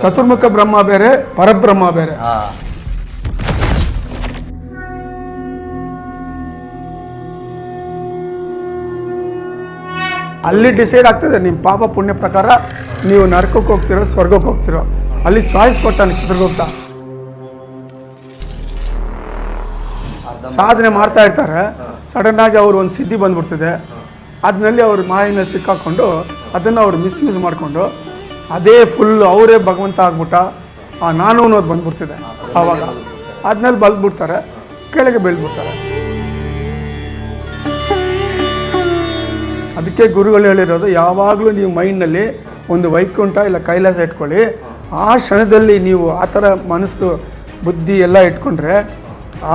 ಚತುರ್ಮುಖ ಬ್ರಹ್ಮ ಬೇರೆ, ಪರಬ್ರಹ್ಮ ಬೇರೆ. ಅಲ್ಲಿ ಡಿಸೈಡ್ ಆಗ್ತದೆ ನಿಮ್ಮ ಪಾಪ ಪುಣ್ಯ ಪ್ರಕಾರ ನೀವು ನರಕಕ್ಕೆ ಹೋಗ್ತಿರೋ ಸ್ವರ್ಗಕ್ಕೆ ಹೋಗ್ತಿರೋ. ಅಲ್ಲಿ ಚಾಯ್ಸ್ ಕೊಟ್ಟಾನೆ ಚಿತ್ರಗುಪ್ತ. ಸಾಧನೆ ಮಾಡ್ತಾ ಇರ್ತಾರೆ, ಸಡನ್ ಆಗಿ ಅವ್ರು ಒಂದು ಸಿದ್ಧಿ ಬಂದ್ಬಿಡ್ತದೆ. ಅದರಲ್ಲಿ ಅವ್ರ ಮಾಯಿನಲ್ಲಿ ಸಿಕ್ಕಾಕೊಂಡು ಅದನ್ನು ಅವ್ರು ಮಿಸ್ಯೂಸ್ ಮಾಡಿಕೊಂಡು ಅದೇ ಫುಲ್ ಅವರೇ ಭಗವಂತ ಆಗ್ಬಿಟ್ಟ, ನಾನು ಅನ್ನೋದು ಬಂದ್ಬಿಡ್ತಿದೆ. ಆವಾಗ ಅದನ್ನಲ್ಲಿ ಬಲ್ಬಿಡ್ತಾರೆ, ಕೆಳಗೆ ಬೀಳ್ಬಿಡ್ತಾರೆ. ಅದಕ್ಕೆ ಗುರುಗಳು ಹೇಳಿರೋದು, ಯಾವಾಗಲೂ ನೀವು ಮೈಂಡ್ನಲ್ಲಿ ಒಂದು ವೈಕುಂಠ ಇಲ್ಲ ಕೈಲಾಸ ಇಟ್ಕೊಳ್ಳಿ. ಆ ಕ್ಷಣದಲ್ಲಿ ನೀವು ಆ ಥರ ಮನಸ್ಸು ಬುದ್ಧಿ ಎಲ್ಲ ಇಟ್ಕೊಂಡ್ರೆ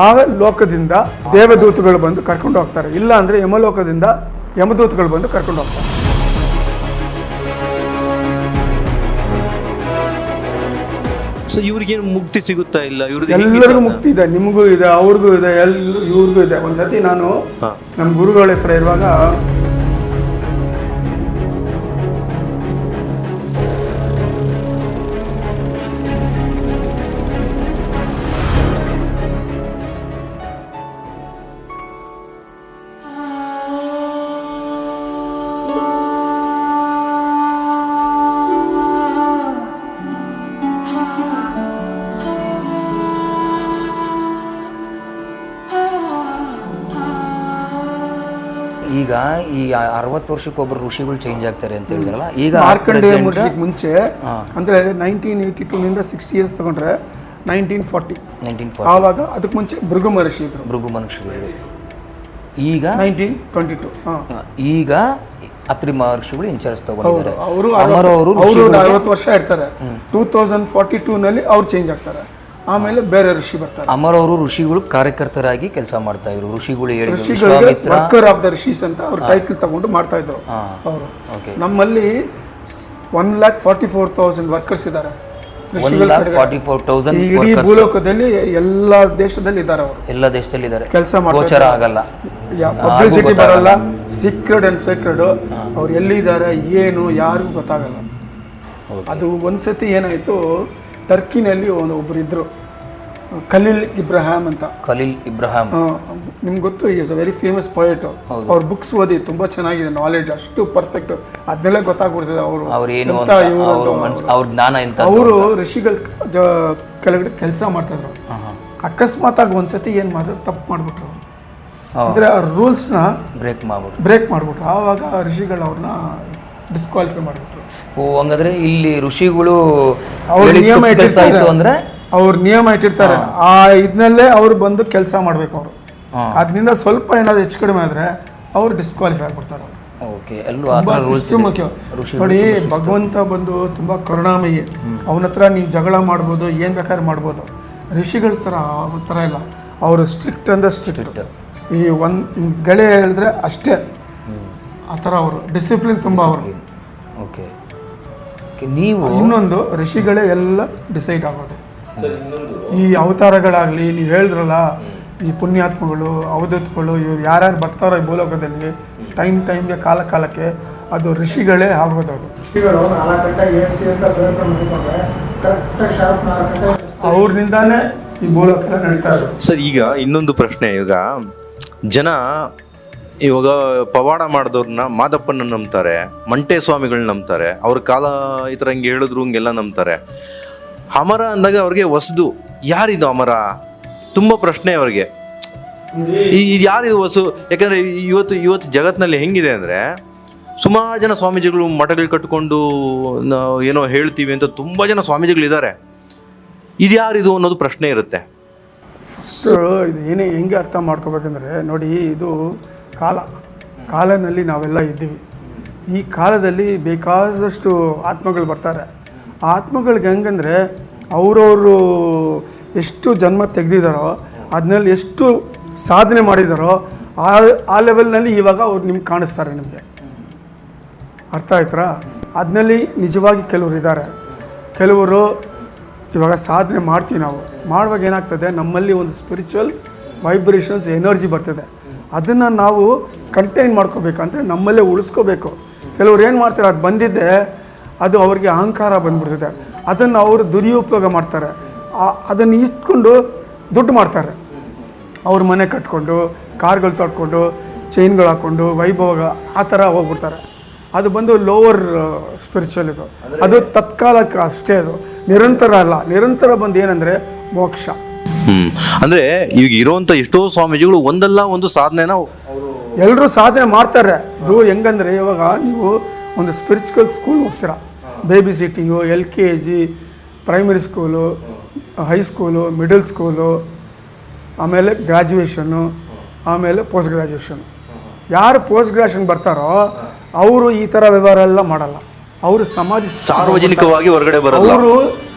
ಆ ಲೋಕದಿಂದ ದೇವದೂತಗಳು ಬಂದು ಕರ್ಕೊಂಡು ಹೋಗ್ತಾರೆ. ಇಲ್ಲ ಅಂದರೆ ಯಮಲೋಕದಿಂದ ಯಮದೂತಗಳು ಬಂದು ಕರ್ಕೊಂಡು ಹೋಗ್ತಾರೆ. ಸೊ ಇವ್ರಿಗೇನು ಮುಕ್ತಿ ಸಿಗುತ್ತಾ ಇಲ್ಲ? ಎಲ್ಲರಿಗೂ ಮುಕ್ತಿ ಇದೆ, ನಿಮಗೂ ಇದೆ, ಅವ್ರಿಗೂ ಇದೆ, ಇವ್ರಿಗೂ ಇದೆ. ಒಂದ್ಸತಿ ನಾನು ನಮ್ಮ ಗುರುಗಳ ಹತ್ರ ಇರುವಾಗ ಈಗ ಈ 60 ವರ್ಷಕ್ಕೊಬ್ಬರು ಋಷಿಗಳು ಚೇಂಜ್ ಆಗ್ತಾರೆ ಅಂತ ಹೇಳಿದ್ರಲ್ಲ, ಈಗ ಮಾರ್ಕಂಡೇಯ ಮಹರ್ಷಿಗೆ ಮುಂಚೆ ಅಂದರೆ 1982 60 ಇಯರ್ಸ್ ತಗೊಂಡ್ರೆ 1940 ಆವಾಗ ಅದಕ್ಕೆ ಮುಂಚೆ ಭೃಗು ಮಹರ್ಷಿ ಇದ್ರು. ಭೃಗು ಮಹರ್ಷಿಗಳು ಈಗ 1922 ಈಗ ಅತ್ರಿ ಮಹರ್ಷಿಗಳು ಇನ್ಚಾರ್ಜ್ ತಗೊಂಡಿದ್ದಾರೆ. ಅವರು 40 ವರ್ಷ ಇರ್ತಾರೆ. 2042ನಲ್ಲಿ ಅವ್ರು ಚೇಂಜ್ ಆಗ್ತಾರೆ. ಆಮೇಲೆ ಬೇರೆ ಋಷಿ ಬರ್ತಾರೆ. ಅಮರ್ ಅವರು ಋಷಿಗಳು ಕಾರ್ಯಕರ್ತರಾಗಿ ಕೆಲಸ ಮಾಡ್ತಾ ಇದ್ರು. ಋಷಿಗಳು ವರ್ಕರ್ ಆಫ್ ದ ಋಷೀಸ್ ಅಂತ ಅವ್ರ ಟೈಟಲ್ ತಗೊಂಡು ಮಾಡ್ತಾ ಇದ್ರು ಅವರು. ನಮ್ಮಲ್ಲಿ 1,44,000 ವರ್ಕರ್ಸ್ ಇದ್ದಾರೆ. 1,44,000 ಇಡೀ ಭೂಲೋಕದಲ್ಲಿ ಎಲ್ಲ ದೇಶದಲ್ಲಿ ಇದ್ದಾರೆ. ಅವರು ಎಲ್ಲ ದೇಶದಲ್ಲಿ ಇದ್ದಾರೆ. ಕೆಲಸ ಗೋಚರ ಆಗಲ್ಲ, ಪಬ್ಲಿಸಿಟಿ ಬರಲ್ಲ, ಸೀಕ್ರೆಟ್ ಅಂಡ್ ಸೀಕ್ರೆಟ್. ಅವ್ರು ಎಲ್ಲಿದ್ದಾರೆ ಏನು ಯಾರಿಗೂ ಗೊತ್ತಾಗಲ್ಲ. ಅದು ಒಂದ್ಸತಿ ಏನಾಯ್ತು, ಟರ್ಕಿನಲ್ಲಿ ಒಬ್ಬರು ಇದ್ರು, ಖಲೀಲ್ ಇಬ್ರಾಹಿಂ ಅಂತ. ನಿಮ್ಗೆ ಗೊತ್ತು, is a very famous poet. ಅವ್ರ ಬುಕ್ಸ್ ಓದಿ ತುಂಬಾ ಚೆನ್ನಾಗಿದೆ, ನಾಲೆಡ್ಜ್ ಅಷ್ಟು ಪರ್ಫೆಕ್ಟ್. ಅದನ್ನೆಲ್ಲ ಗೊತ್ತಾಗ್ಬಿಡ್ತದೆ ಅವರು ಋಷಿಗಳ ಕೆಳಗಡೆ ಕೆಲಸ ಮಾಡ್ತಾ ಇದ್ರು. ಅಕಸ್ಮಾತ್ ಆಗಿ ಒಂದ್ಸತಿ ಏನ್ ಮಾಡಿದ್ರು, ತಪ್ಪು ಮಾಡ್ಬಿಟ್ರು. ಅಂದ್ರೆ ಆ ರೂಲ್ಸ್ನ ಬ್ರೇಕ್ ಮಾಡ್ಬಿಟ್ರು. ಆವಾಗ ಋಷಿಗಳು ಅವ್ರನ್ನ ಡಿಸ್ಕ್ವಾಲಿಫೈ ಮಾಡಿಬಿಟ್ರು. ಹಂಗಾದ್ರೆ ಇಲ್ಲಿ ಋಷಿಗಳು ಅವ್ರ ನಿಯಮ ಇಟ್ಟಿರ್ತಾರೆ ಅಂದ್ರೆ ಅವ್ರ ನಿಯಮ ಇಟ್ಟಿರ್ತಾರೆ. ಆ ಇದನ್ನಲ್ಲೇ ಅವ್ರು ಬಂದು ಕೆಲಸ ಮಾಡ್ಬೇಕು. ಅವರು ಅದರಿಂದ ಸ್ವಲ್ಪ ಏನಾದ್ರು ಹೆಚ್ಚು ಕಡಿಮೆ ಆದ್ರೆ ಅವ್ರು ಡಿಸ್ಕ್ವಾಲಿಫೈ ಆಗ್ಬಿಡ್ತಾರೆ. ಮುಖ್ಯ ನೋಡಿ, ಭಗವಂತ ಬಂದು ತುಂಬಾ ಕರುಣಾಮಯಿ. ಅವನ ಹತ್ರ ನೀವು ಜಗಳ ಮಾಡ್ಬೋದು, ಏನ್ ಬೇಕಾದ್ರೆ ಮಾಡ್ಬೋದು. ಋಷಿಗಳ ತರ ಇಲ್ಲ, ಅವರು ಸ್ಟ್ರಿಕ್ಟ್ ಅಂದ್ರೆ ಸ್ಟ್ರಿಕ್ಟ್. ಈ ಗೆಳೆ ಹೇಳಿದ್ರೆ ಅಷ್ಟೇ, ಆ ಥರ ಅವರು ಡಿಸಿಪ್ಲಿನ್ ತುಂಬ. ಅವರು ನೀವು ಇನ್ನೊಂದು ಋಷಿಗಳೇ ಎಲ್ಲ ಡಿಸೈಡ್ ಆಗೋದು. ಈ ಅವತಾರಗಳಾಗಲಿ, ನೀವು ಹೇಳಿದ್ರಲ್ಲ, ಈ ಪುಣ್ಯಾತ್ಮಗಳು ಅವಧೂತಗಳು ಇವ್ರು ಯಾರ್ಯಾರು ಬರ್ತಾರೋ ಈ ಭೂಲೋಕದಲ್ಲಿ ಟೈಮ್ಗೆ ಕಾಲಕ್ಕೆ ಅದು ಋಷಿಗಳೇ ಆಗೋದು. ಅದು ಋಷಿಗಳು 4 ಗಂಟೆಗೆ ಏರಿಸಿ ಅಂತ ಬೇಡ್ಕೊಂಡ್ರೆ ಕರೆಕ್ಟಾಗಿ ಶಾರ್ಪ್ 4 ಗಂಟೆ ಅವ್ರನಿಂದಾನೇ ಈ ಭೂಲೋಕ ನಡೀತಾ ಇದೆ. ಸರ್, ಈಗ ಇನ್ನೊಂದು ಪ್ರಶ್ನೆ. ಜನ ಇವಾಗ ಪವಾಡ ಮಾಡಿದವ್ರನ್ನ ಮಾದಪ್ಪನ ನಂಬ್ತಾರೆ, ಮಂಟೆ ಸ್ವಾಮಿಗಳನ್ನ ನಂಬ್ತಾರೆ, ಅವ್ರ ಕಾಲ ಈ ಥರ ಹಿಂಗೆ ಹೇಳಿದ್ರು ಹಿಂಗೆಲ್ಲ ನಂಬ್ತಾರೆ. ಅಮರ ಅಂದಾಗ ಅವ್ರಿಗೆ ಹೊಸದು, ಯಾರಿದು ಅಮರ? ತುಂಬ ಪ್ರಶ್ನೆ ಅವ್ರಿಗೆ. ಇದು ಯಾರಿದು ಹೊಸು? ಯಾಕಂದರೆ ಇವತ್ತು ಜಗತ್ತಿನಲ್ಲಿ ಹೆಂಗಿದೆ ಅಂದರೆ, ಸುಮಾರು ಜನ ಸ್ವಾಮೀಜಿಗಳು ಮಠಗಳು ಕಟ್ಕೊಂಡು ಏನೋ ಹೇಳ್ತೀವಿ ಅಂತ ತುಂಬ ಜನ ಸ್ವಾಮೀಜಿಗಳಿದ್ದಾರೆ. ಇದು ಯಾರಿದು ಅನ್ನೋದು ಪ್ರಶ್ನೆ ಇರುತ್ತೆ. ಫಸ್ಟ್ ಇದು ಹೆಂಗೆ ಅರ್ಥ ಮಾಡ್ಕೋಬೇಕಂದ್ರೆ, ನೋಡಿ, ಇದು ಕಾಲನಲ್ಲಿ ನಾವೆಲ್ಲ ಇದ್ದೀವಿ. ಈ ಕಾಲದಲ್ಲಿ ಬೇಕಾದಷ್ಟು ಆತ್ಮಗಳು ಬರ್ತಾರೆ. ಆ ಆತ್ಮಗಳಿಗೆ ಹೆಂಗಂದರೆ, ಅವರವರು ಎಷ್ಟು ಜನ್ಮ ತೆಗೆದಿದ್ದಾರೋ, ಅದನ್ನಲ್ಲಿ ಎಷ್ಟು ಸಾಧನೆ ಮಾಡಿದಾರೋ ಆ ಲೆವೆಲ್ನಲ್ಲಿ ಇವಾಗ ಅವ್ರು ನಿಮ್ಗೆ ಕಾಣಿಸ್ತಾರೆ. ನಿಮಗೆ ಅರ್ಥ ಆಯ್ತಾ? ಅದನ್ನಲ್ಲಿ ನಿಜವಾಗಿ ಕೆಲವರು ಇದ್ದಾರೆ. ಕೆಲವರು ಇವಾಗ ಸಾಧನೆ ಮಾಡ್ತೀವಿ. ನಾವು ಮಾಡುವಾಗ ಏನಾಗ್ತದೆ, ನಮ್ಮಲ್ಲಿ ಒಂದು ಸ್ಪಿರಿಚುವಲ್ ವೈಬ್ರೇಷನ್ಸ್ ಎನರ್ಜಿ ಬರ್ತದೆ. ಅದನ್ನು ನಾವು ಕಂಟೈನ್ ಮಾಡ್ಕೋಬೇಕಂದ್ರೆ ನಮ್ಮಲ್ಲೇ ಉಳಿಸ್ಕೋಬೇಕು. ಕೆಲವ್ರು ಏನು ಮಾಡ್ತಾರೆ, ಅದು ಬಂದಿದ್ದೆ ಅದು ಅವ್ರಿಗೆ ಅಹಂಕಾರ ಬಂದ್ಬಿಡ್ತದೆ. ಅದನ್ನು ಅವರು ದುರುಪಯೋಗ ಮಾಡ್ತಾರೆ. ಅದನ್ನು ಇಸ್ಕೊಂಡು ದುಡ್ಡು ಮಾಡ್ತಾರೆ. ಅವ್ರ ಮನೆ ಕಟ್ಕೊಂಡು, ಕಾರ್ಗಳು ತೊಟ್ಕೊಂಡು, ಚೈನ್ಗಳು ಹಾಕ್ಕೊಂಡು, ವೈಭೋಗ ಆ ಥರ ಹೋಗ್ಬಿಡ್ತಾರೆ. ಅದು ಬಂದು ಲೋವರ್ ಸ್ಪಿರಿಚುವಲ್. ಇದು ಅದು ತತ್ಕಾಲಕ್ಕೆ ಅಷ್ಟೇ, ಅದು ನಿರಂತರ ಅಲ್ಲ. ನಿರಂತರ ಬಂದು ಏನಂದರೆ ಮೋಕ್ಷ. ಅಂದ್ರೆ ಈಗ ಇರುವಂತ ಎಷ್ಟೋ ಸ್ವಾಮೀಜಿಗಳು ಒಂದಲ್ಲ ಒಂದು ಸಾಧನೆನ ಎಲ್ಲರೂ ಸಾಧನೆ ಮಾಡ್ತಾರೆ. ಇದು ಹೆಂಗಂದ್ರೆ, ಇವಾಗ ನೀವು ಒಂದು ಸ್ಪಿರಿಚುವಲ್ ಸ್ಕೂಲ್ ಹೋಗ್ತೀರಾ, baby sitting, LKG, primary school, high school, middle school, ಆಮೇಲೆ ಗ್ರ್ಯಾಜುಯೇಷನ್ನು, ಆಮೇಲೆ ಪೋಸ್ಟ್ ಗ್ರ್ಯಾಜುಯೇಷನ್. ಯಾರು ಪೋಸ್ಟ್ ಗ್ರ್ಯಾಜುಯೇಷನ್ ಬರ್ತಾರೋ ಅವರು ಈ ಥರ ವ್ಯವಹಾರ ಎಲ್ಲ ಮಾಡಲ್ಲ. ಅವರು ಸಾರ್ವಜನಿಕವಾಗಿ ಹೊರಗಡೆ ಬರಲ್ಲ. ಅವರು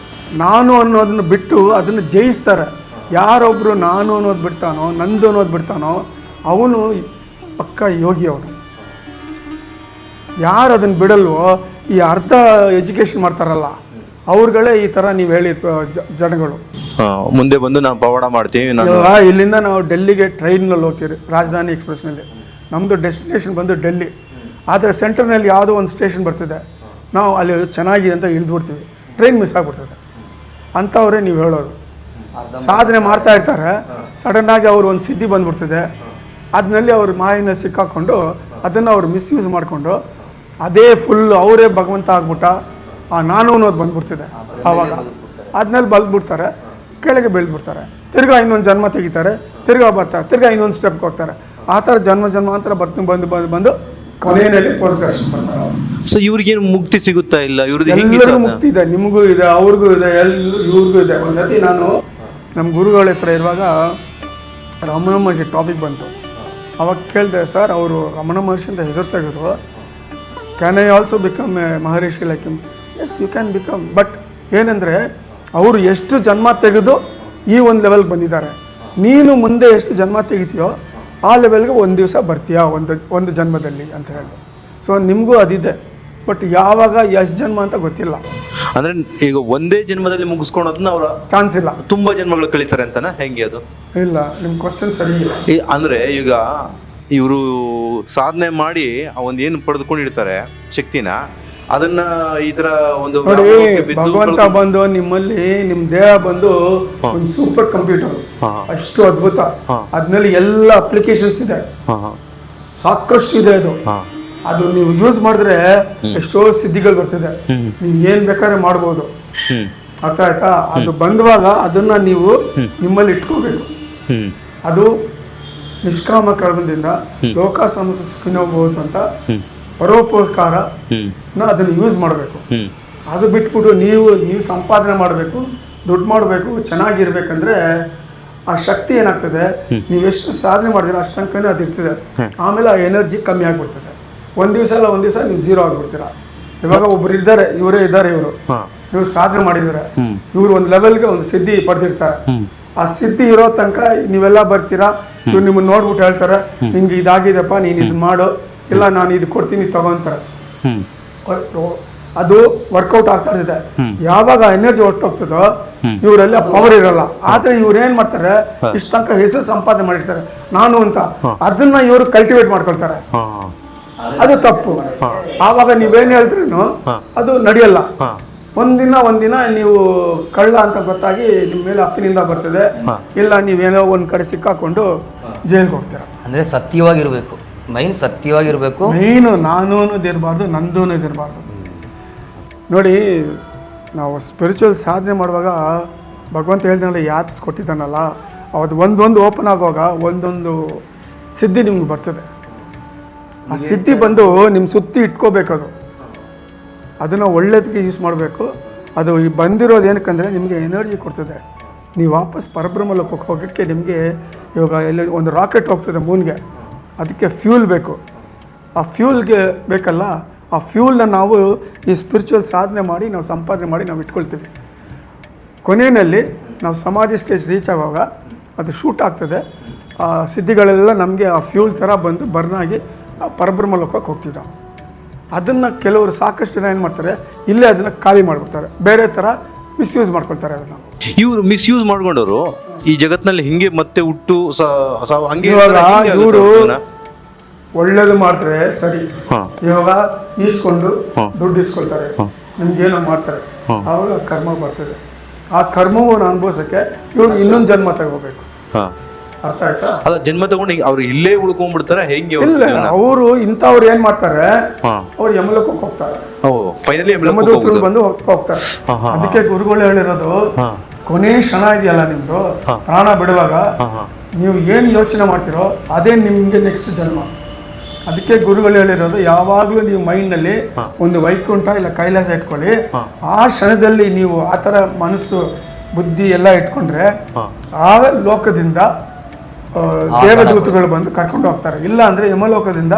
ನಾನು ಅನ್ನೋದನ್ನು ಬಿಟ್ಟು ಅದನ್ನು ಜಯಿಸ್ತಾರೆ. ಯಾರೊಬ್ಬರು ನಾನು ಅನ್ನೋದು ಬಿಡ್ತಾನೋ, ನಂದು ಅನ್ನೋದು ಬಿಡ್ತಾನೋ ಅವನು ಪಕ್ಕ ಯೋಗಿ. ಅವನು ಯಾರು ಅದನ್ನು ಬಿಡಲ್ವೋ, ಈ ಅರ್ಧ ಎಜುಕೇಷನ್ ಮಾಡ್ತಾರಲ್ಲ ಅವ್ರುಗಳೇ ಈ ಥರ ನೀವು ಹೇಳಿ ಜನಗಳು. ಮುಂದೆ ಬಂದು ನಾವು ಪವಾಡ ಮಾಡ್ತೀವಿ. ಇಲ್ಲಿಂದ ನಾವು ಡೆಲ್ಲಿಗೆ ಟ್ರೈನ್ನಲ್ಲಿ ಹೋಗ್ತೀವಿ, ರಾಜಧಾನಿ ಎಕ್ಸ್ಪ್ರೆಸ್ನಲ್ಲಿ. ನಮ್ಮದು ಡೆಸ್ಟಿನೇಷನ್ ಬಂದು ಡೆಲ್ಲಿ. ಆದರೆ ಸೆಂಟರ್ನಲ್ಲಿ ಯಾವುದೋ ಒಂದು ಸ್ಟೇಷನ್ ಬರ್ತಿದೆ, ನಾವು ಅಲ್ಲಿ ಚೆನ್ನಾಗಿದೆ ಅಂತ ಇಳಿದ್ಬಿಡ್ತೀವಿ, ಟ್ರೈನ್ ಮಿಸ್ ಆಗಿಬಿಡ್ತದೆ. ಅಂಥವ್ರೇ ನೀವು ಹೇಳೋದು. ಸಾಧನೆ ಮಾಡ್ತಾ ಇರ್ತಾರೆ, ಸಡನ್ನಾಗಿ ಅವ್ರು ಒಂದು ಸಿದ್ಧಿ ಬಂದ್ಬಿಡ್ತಿದೆ, ಅದನ್ನಲ್ಲಿ ಅವ್ರ ಮಾಯಿನಲ್ಲಿ ಸಿಕ್ಕಾಕೊಂಡು ಅದನ್ನು ಅವ್ರು ಮಿಸ್ಯೂಸ್ ಮಾಡಿಕೊಂಡು ಅದೇ ಫುಲ್ ಅವರೇ ಭಗವಂತ ಆಗ್ಬಿಟ್ಟ, ನಾನು ಅನ್ನೋದು ಬಂದ್ಬಿಡ್ತಿದೆ. ಆವಾಗ ಅದನ್ನಲ್ಲಿ ಬಲ್ಬಿಡ್ತಾರೆ, ಕೆಳಗೆ ಬೀಳ್ಬಿಡ್ತಾರೆ, ತಿರ್ಗಾ ಇನ್ನೊಂದು ಜನ್ಮ ತೆಗಿತಾರೆ, ತಿರ್ಗಾ ಬರ್ತಾರೆ, ತಿರ್ಗಾ ಇನ್ನೊಂದು ಸ್ಟೆಪ್ಗೆ ಹೋಗ್ತಾರೆ. ಆ ಥರ ಜನ್ಮಾಂತರ ಬಂದು ಕೊನೆಯಲ್ಲಿ ಪೋಸ್ಟ್ ಗ್ರಾಜುಯೇಷನ್ ಬರ್ತಾರೆ. ಸೊ ಇವ್ರಿಗೇನು ಮುಕ್ತಿ ಸಿಗುತ್ತಾ ಇಲ್ಲ? ಎಲ್ಲರಿಗೂ ಮುಕ್ತಿ ಇದೆ, ನಿಮಗೂ ಇದೆ, ಅವ್ರಿಗೂ ಇದೆ, ಇವ್ರಿಗೂ ಇದೆ. ಒಂದ್ಸತಿ ನಾನು ನಮ್ಮ ಗುರುಗಳ ಹತ್ರ ಇರುವಾಗ ರಮಣ ಮಹರ್ಷಿ ಟಾಪಿಕ್ ಬಂತು. ಅವಾಗ ಕೇಳಿದೆ, ಸರ್ ಅವರು ರಮಣ ಮಹರ್ಷಿ ಅಂತ ಹೆಸರು ತೆಗೆದ್ರು, can I also become a maharshi like him? Yes, you can become. But ಏನಂದರೆ ಅವರು ಎಷ್ಟು ಜನ್ಮ ತೆಗೆದು ಈ ಒಂದು ಲೆವೆಲ್ಗೆ ಬಂದಿದ್ದಾರೆ. ನೀನು ಮುಂದೆ ಎಷ್ಟು ಜನ್ಮ ತೆಗಿತೀಯೋ ಆ ಲೆವೆಲ್ಗೆ ಒಂದು ದಿವಸ ಬರ್ತೀಯಾ, ಒಂದು ಜನ್ಮದಲ್ಲಿ ಅಂತ ಹೇಳಿ. ಸೊ ನಿಮಗೂ ಅದಿದೆ, ಬಟ್ ಯಾವಾಗ ಎಷ್ಟು ಜನ್ಮ ಅಂತ ಗೊತ್ತಿಲ್ಲ. ಅಂದ್ರೆ ಈಗ ಒಂದೇ ಜನ್ಮದಲ್ಲಿ ಮುಗಿಸ್ಕೊಳೋದನ್ನ ಅವರ ಚಾನ್ಸ್ ಇಲ್ಲ, ತುಂಬಾ ಜನ್ಮಗಳು ಕಳೀತಾರೆ ಅಂತಾನೆ. ಹೆಂಗೆ ಅದು? ಇಲ್ಲ, ನಿಮ್ಮ ಕ್ವಶನ್ ಸರಿ ಇಲ್ಲ. ಅಂದ್ರೆ ಈಗ ಇವರು ಸಾಧನೆ ಮಾಡಿ ಒಂದು ಏನು ಪಡೆದುಕೊಂಡಿರ್ತಾರೆ ಶಕ್ತಿನ, ಅದನ್ನ ಈ ತರ ಒಂದು ನೋಡಿ, ಭಗವಂತ ಬಂದು ನಿಮ್ಮಲ್ಲಿ ನಿಮ್ಮ ದೇಹ ಬಂದು ಒಂದು ಸೂಪರ್ ಕಂಪ್ಯೂಟರ್, ಅಷ್ಟು ಅದ್ಭುತ. ಅದ್ರಲ್ಲಿ ಎಲ್ಲ ಅಪ್ಲಿಕೇಶನ್ಸ್ ಇದೆ, ಸಾಕಷ್ಟು ಇದೆ. ಅದು ನೀವು ಯೂಸ್ ಮಾಡಿದ್ರೆ ಎಷ್ಟೋ ಸಿದ್ಧಿಗಳು ಬರ್ತಿದೆ, ನೀವು ಏನ್ ಬೇಕಾದ್ರೆ ಮಾಡ್ಬೋದು. ಅರ್ಥ ಆಯ್ತಾ? ಅದು ಬಂದವಾಗ ಅದನ್ನ ನೀವು ನಿಮ್ಮಲ್ಲಿ ಇಟ್ಕೋಬೇಕು. ಅದು ನಿಷ್ಕಾಮ ಕರ್ಮದಿಂದ ಲೋಕ ಸಮಸ್ತ ಸುಖಿನೋಬಹುದು ಅಂತ ಪರೋಪಕಾರ ಅದನ್ನು ಯೂಸ್ ಮಾಡಬೇಕು. ಅದು ಬಿಟ್ಬಿಟ್ಟು ನೀವು ಸಂಪಾದನೆ ಮಾಡಬೇಕು, ದುಡ್ಡು ಮಾಡಬೇಕು, ಚೆನ್ನಾಗಿರ್ಬೇಕಂದ್ರೆ ಆ ಶಕ್ತಿ ಏನಾಗ್ತದೆ, ನೀವೆಷ್ಟು ಸಾಧನೆ ಮಾಡಿದ್ರೆ ಅಷ್ಟು ತನಕನೇ ಅದು ಇರ್ತದೆ. ಆಮೇಲೆ ಆ ಎನರ್ಜಿ ಕಮ್ಮಿ ಆಗಿಬಿಡ್ತದೆ. ಒಂದು ದಿವಸ ನೀವು ಝೀರೋ ಆಗಿಬಿಡ್ತೀರ. ಇವಾಗ ಒಬ್ರು ಇದ್ದಾರೆ, ಇವರು ಸಾಧನೆ ಮಾಡಿದ್ದಾರೆ, ಇವ್ರು ಒಂದು ಲೆವೆಲ್ಗೆ ಒಂದು ಸಿದ್ಧಿ ಪಡೆದಿರ್ತಾರೆ. ಆ ಸಿದ್ಧಿ ಇರೋ ತನಕ ನೀವೆಲ್ಲ ಬರ್ತೀರಾ, ಇವ್ರು ನಿಮ್ಮನ್ನ ನೋಡ್ಬಿಟ್ಟು ಹೇಳ್ತಾರೆ, ನಿಂಗೆ ಇದಾಗಿದೆಪ್ಪ, ನೀನು ಇದು ಮಾಡು, ಇಲ್ಲ ನಾನು ಇದು ಕೊಡ್ತೀನಿ ತಗೊಂತಾರೆ. ಅದು ವರ್ಕೌಟ್ ಆಗ್ತಾ ಇದೆ. ಯಾವಾಗ ಎನರ್ಜಿ ಹೊರಟೋಗ್ತದೋ ಇವರೆಲ್ಲ ಪವರ್ ಇರಲ್ಲ. ಆದ್ರೆ ಇವ್ರು ಏನ್ ಮಾಡ್ತಾರೆ, ಇಷ್ಟ ತನಕ ಹೆಸರು ಸಂಪಾದನೆ ಮಾಡಿರ್ತಾರೆ ನಾನು ಅಂತ, ಅದನ್ನ ಇವರು ಕಲ್ಟಿವೇಟ್ ಮಾಡ್ಕೊಳ್ತಾರೆ. ಅದು ತಪ್ಪು. ಆವಾಗ ನೀವೇನ್ ಹೇಳ್ತೀರೇನು ಅದು ನಡೆಯಲ್ಲ. ಒಂದಿನ ನೀವು ಕಳ್ಳ ಅಂತ ಗೊತ್ತಾಗಿ ನಿಮ್ಮ ಮೇಲೆ ಅಪ್ಪಿನಿಂದ ಬರ್ತದೆ, ಇಲ್ಲ ನೀವೇನೋ ಒಂದ್ ಕಡೆ ಸಿಕ್ಕಾಕೊಂಡು ಜೈಲ್ಗೆ ಹೋಗ್ತೀರ. ಅಂದ್ರೆ ಸತ್ಯವಾಗಿರ್ಬೇಕು, ಮೈನ್ ಸತ್ಯವಾಗಿರ್ಬೇಕು. ಮೈನು ನಾನು ಇದಿರಬಾರ್ದು, ನಂದೂ ಇದಿರಬಾರ್ದು. ನೋಡಿ, ನಾವು ಸ್ಪಿರಿಚುವಲ್ ಸಾಧನೆ ಮಾಡುವಾಗ ಭಗವಂತ ಹೇಳ್ತಾನಲ್ಲ, ಯಾತ್ಸ್ ಕೊಟ್ಟಿದ್ದಾನಲ್ಲ, ಅದು ಒಂದೊಂದು ಓಪನ್ ಆಗುವಾಗ ಒಂದೊಂದು ಸಿದ್ಧಿ ನಿಮ್ಗೆ ಬರ್ತದೆ. ಆ ಸಿದ್ಧಿ ಬಂದು ನಿಮ್ಮ ಸುತ್ತಿ ಇಟ್ಕೋಬೇಕದು. ಅದನ್ನು ಒಳ್ಳೇದಕ್ಕೆ ಯೂಸ್ ಮಾಡಬೇಕು. ಅದು ಈ ಬಂದಿರೋದು ಏನಕ್ಕಂದರೆ ನಿಮಗೆ ಎನರ್ಜಿ ಕೊಡ್ತದೆ. ನೀವು ವಾಪಸ್ ಪರಬ್ರಹ್ಮ ಲೋಕಕ್ಕೆ ಹೋಗೋಕ್ಕೆ ನಿಮಗೆ ಇವಾಗ ಎಲ್ಲ ಒಂದು ರಾಕೆಟ್ ಹೋಗ್ತದೆ ಮೂನ್ಗೆ, ಅದಕ್ಕೆ ಫ್ಯೂಲ್ ಬೇಕು. ಆ ಫ್ಯೂಲ್ಗೆ ಬೇಕಲ್ಲ, ಆ ಫ್ಯೂಲ್ನ ನಾವು ಈ ಸ್ಪಿರಿಚುವಲ್ ಸಾಧನೆ ಮಾಡಿ ನಾವು ಸಂಪಾದನೆ ಮಾಡಿ ನಾವು ಇಟ್ಕೊಳ್ತೀವಿ. ಕೊನೆಯಲ್ಲಿ ನಾವು ಸಮಾಧಿ ಸ್ಟೇಜ್ ರೀಚ್ ಆಗುವಾಗ ಅದು ಶೂಟ್ ಆಗ್ತದೆ. ಆ ಸಿದ್ಧಿಗಳೆಲ್ಲ ನಮಗೆ ಆ ಫ್ಯೂಲ್ ಥರ ಬಂದು ಬರ್ನಾಗಿ ಆ ಪರಬ್ರಹ್ಮ ಲೋಕಕ್ಕೆ ಹೋಗ್ತೀವಿ ನಾವು. ಅದನ್ನು ಕೆಲವರು ಸಾಕಷ್ಟು ಜನ ಏನು ಮಾಡ್ತಾರೆ, ಇಲ್ಲೇ ಅದನ್ನು ಖಾಲಿ ಮಾಡಿಬಿಡ್ತಾರೆ, ಬೇರೆ ಥರ ಮಿಸ್ಯೂಸ್ ಮಾಡ್ಕೊಳ್ತಾರೆ ಅದನ್ನು. ಇವರು ಮಿಸ್ಯೂಸ್ ಮಾಡ್ಕೊಂಡವರು ಈ ಜಗತ್ತಿನಲ್ಲಿ ಹಿಂಗೆ ಮತ್ತೆ ಹುಟ್ಟು ಹಂಗೆ ಇವರು ಒಳ್ಳೇದು ಮಾಡಿದ್ರೆ ಸರಿ, ಇವಾಗ ಈಸ್ಕೊಂಡು ದುಡ್ಡು ಇಸ್ಕೊಳ್ತಾರೆ, ನಿಮ್ಗೇನೋ ಮಾಡ್ತಾರೆ, ಆವಾಗ ಕರ್ಮ ಬರ್ತದೆ. ಆ ಕರ್ಮವನ್ನು ಅನುಭವಿಸೋಕ್ಕೆ ಇವ್ರು ಇನ್ನೊಂದು ಜನ್ಮ ತಗೋಬೇಕು. ಹಾಂ, ಅರ್ಥ ಆಯ್ತಾ? ಅಲ್ಲ, ಜನ್ಮ ತಗೊಂಡು ಅವ್ರು ಇಲ್ಲೇ ಉಳ್ಕೊಂಡ್ಬಿಡ್ತಾರೆ ಹೆಂಗೆ? ಇಲ್ಲ, ಅವರು ಇಂಥವ್ರು ಏನ್ ಮಾಡ್ತಾರೆ, ಹಾಂ, ಅವ್ರು ಯಮಲೋಕಕ್ಕೆ ಹೋಗ್ತಾರೆ, ಫೈನಲಿ ಯಮದೂತರು ಬಂದು ಹೋಗ್ತಾರೆ. ಅದಕ್ಕೆ ಗುರುಗಳು ಹೇಳಿರೋದು, ಕೊನೆ ಕ್ಷಣ ಇದೆಯಲ್ಲ ನಿಮ್ದು, ಪ್ರಾಣ ಬಿಡುವಾಗ ನೀವು ಏನು ಯೋಚನೆ ಮಾಡ್ತೀರೋ ಅದೇ ನಿಮ್ಗೆ ನೆಕ್ಸ್ಟ್ ಜನ್ಮ. ಅದಕ್ಕೆ ಗುರುಗಳು ಹೇಳಿರೋದು, ಯಾವಾಗಲೂ ನೀವು ಮೈಂಡ್ನಲ್ಲಿ ಒಂದು ವೈಕುಂಠ ಇಲ್ಲ ಕೈಲಾಸ ಇಟ್ಕೊಳ್ಳಿ. ಆ ಕ್ಷಣದಲ್ಲಿ ನೀವು ಆ ಥರ ಮನಸ್ಸು ಬುದ್ಧಿ ಎಲ್ಲ ಇಟ್ಕೊಂಡ್ರೆ ಆ ಲೋಕದಿಂದ ದೇವದೂತಗಳು ಬಂದು ಕರ್ಕೊಂಡು ಹೋಗ್ತಾರೆ. ಇಲ್ಲ ಅಂದ್ರೆ ಯಮಲೋಕದಿಂದ